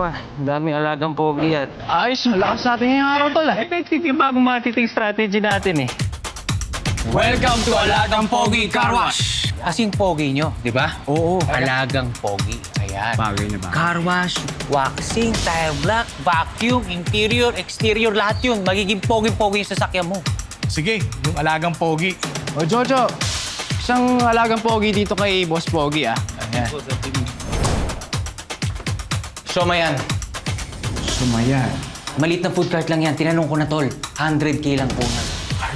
pa. Ang daming alagang pogi at... Ayos, lakas natin ngayong araw, tol. Effective yung bagong marketing strategy natin eh. Welcome to Alagang Pogi Car Wash! Kasing pogi nyo, di ba? Oo. Alagang Pogi. Ayan. Bagay na ba? Car wash, waxing, tire black, vacuum, interior, exterior, lahat yun. Magiging pogi-pogi yung sasakyan mo. Sige, yung Alagang Pogi. O, Jojo, isang Alagang Pogi dito kay Boss Pogi, ah. Ayan. Somayan. Sumayan. Maliit na food cart lang yan. Tinanong ko na, tol. 100K lang po na.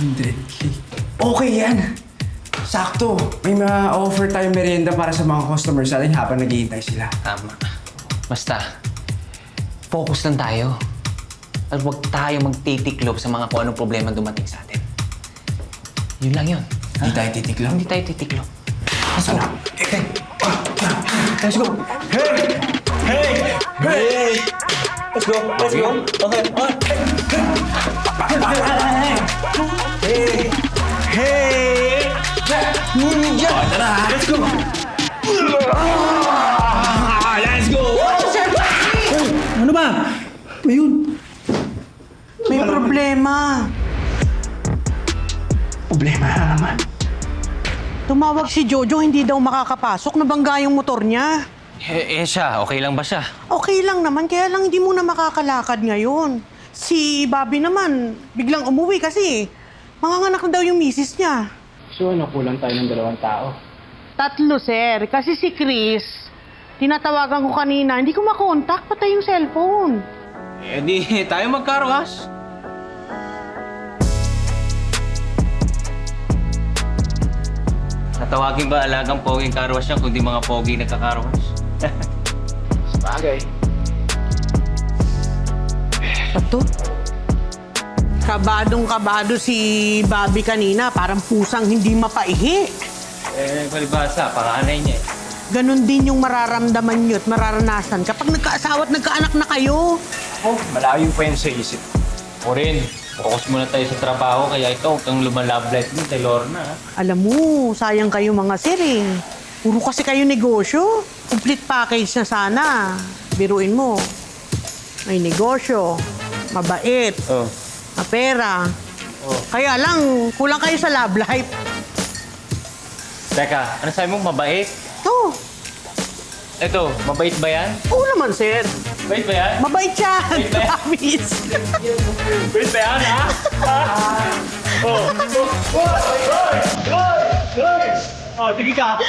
100K. Okay yan. Sakto. May ma-offer tayong merienda para sa mga customers natin habang naghihintay sila. Tama. Basta, focus lang tayo. At huwag tayo magtitiklob sa mga kung anong problema dumating sa atin. Yun lang yun. Hindi tayo titiklang. Hindi tayo titiklob. Let's go. Let's go. Hey! Let's go. Let's go. Okay. Hey! Ninja! Tara! Let's go! Let's go! Ano ba? Ayun. May problema. Problema na naman. Tumawag si Jojo, hindi daw makakapasok. Nabangga yung motor niya. Siya, okay lang ba siya? Okay lang naman, kaya lang hindi muna makakalakad ngayon. Si Bobby naman, biglang umuwi kasi manganganak na daw yung misis niya. So, kulang tayo ng 2 tao. 3, sir. Kasi si Chris, tinatawagan ko kanina, hindi ko makontak, patay yung cellphone. Eh di tayo mag-car wash. Natawagin ba alagang pogi car wash yan kundi mga pogi nagka-car wash? Bagay. Pato? Kabadong-kabado si Bobby kanina, parang pusang hindi mapaihi. Palibasa, panganay niya eh. Ganon din yung mararamdaman nyo at mararanasan kapag nagkaasawa at nagkaanak na kayo. Oh, malayo pa yun sa isip. O rin, focus muna tayo sa trabaho kaya ikaw huwag kang lumalove life mo kay Lorna. Alam mo, sayang kayo mga sir eh. Puro kasi kayo negosyo. Complete package na sana. Biruin mo. May negosyo, mabait, Oh. mapera. Kaya lang, kulang kayo sa love life. Teka, ano sabi mo, mabait? Oh, Eto, mabait ba yan? oo naman sir. Mabait ba yan? Mabait siya. Mabait ba? Promise. Mabait ba yan, ha?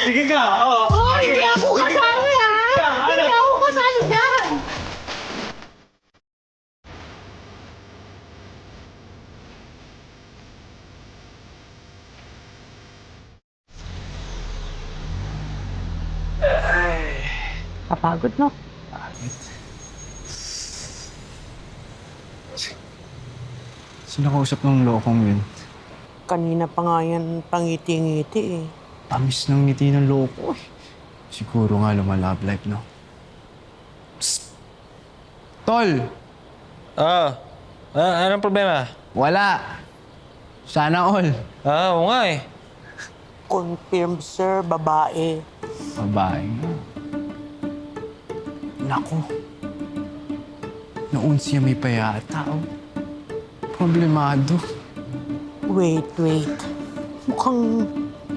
Sige ka! Oh. Oh, hindi ako kasali ha. Hindi ako kasali dyan. Kapagod, no? Sino kausap ng lokong yun? Kanina pa nga yan pangiti-ngiti eh. Tamis ng ngiti ng loko eh. Siguro nga lumalove life, no? Psst! Tol! Anong problema? Wala! Sana all. Oo nga eh. Confirm, sir, babae. Babae nga. Nako. Noon siya may payata, oh. Problemado. Wait. Mukhang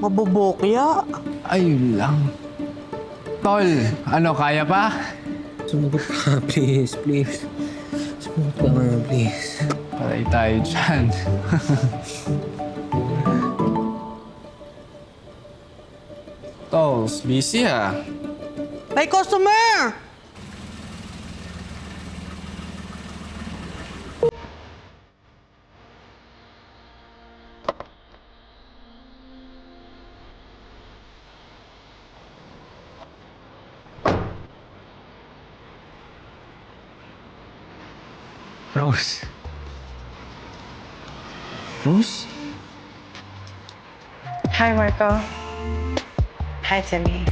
mabobokya. Ayun lang. Tol, ano, kaya pa? Sumagot ka, please. Sumagot ka nga, please. Patay tayo dyan. Tols, busy ah. May customer! Rose. Rose? Hi, Marco. Hi, Timmy.